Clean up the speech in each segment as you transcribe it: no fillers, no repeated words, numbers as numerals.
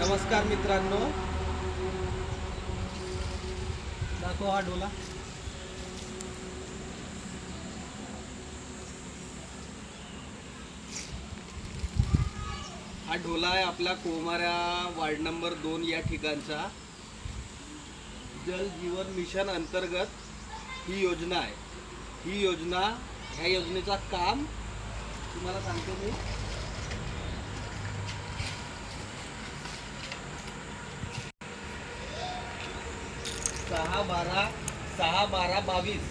नमस्कार मित्रांनो, दाखव हा डोला. हा ढोला आहे आपल्या कोमाऱ्या वार्ड नंबर 2 या ठिकाणचा. जल जीवन मिशन अंतर्गत ही योजना आहे. ही योजना, ह्या योजनेचा काम तुम्हाला सांगतो मी. 6/12/22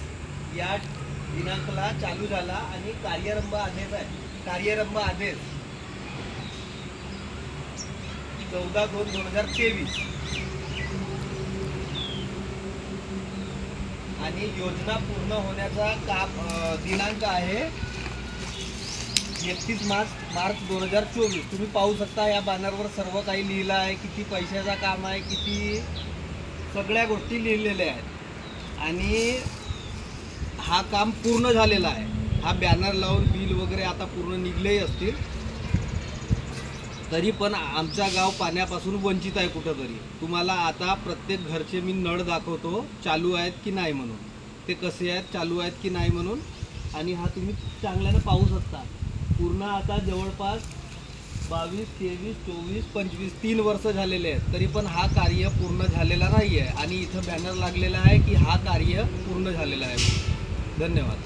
या दिनांकाला चालू झाला आणि कार्यरंभ आदेश आहे. कार्यरंभ आदेश 14/2/2023 आणि योजना पूर्ण होण्याचा दिनांक आहे 31 मार्च 2024. तुम्ही पाहू शकता या बॅनरवर सर्व काही लिहिलं आहे. किती पैशाचं काम आहे, किती सगळ्या गोष्टी लिहिलेल्या आहेत आणि हा काम पूर्ण झालेला आहे. हा बॅनर लावून बिल वगैरे आता पूर्ण निघलेही असतील, तरी पण आमचा गाव पाण्यापासून वंचित आहे. कुठंतरी तुम्हाला आता प्रत्येक घरचे मी नळ दाखवतो, चालू आहेत की नाही म्हणून. ते कसे आहेत, चालू आहेत की नाही म्हणून. आणि हा तुम्ही चांगल्यानं पाहू शकता. पूर्ण आता जवळपास 22, 23, 24, 25 3 वर्ष झालेले आहेत, तरी पण हा कार्य पूर्ण झालेला नाही आहे. आणि इथं बॅनर लागलेला आहे की हा कार्य पूर्ण झालेला आहे. धन्यवाद.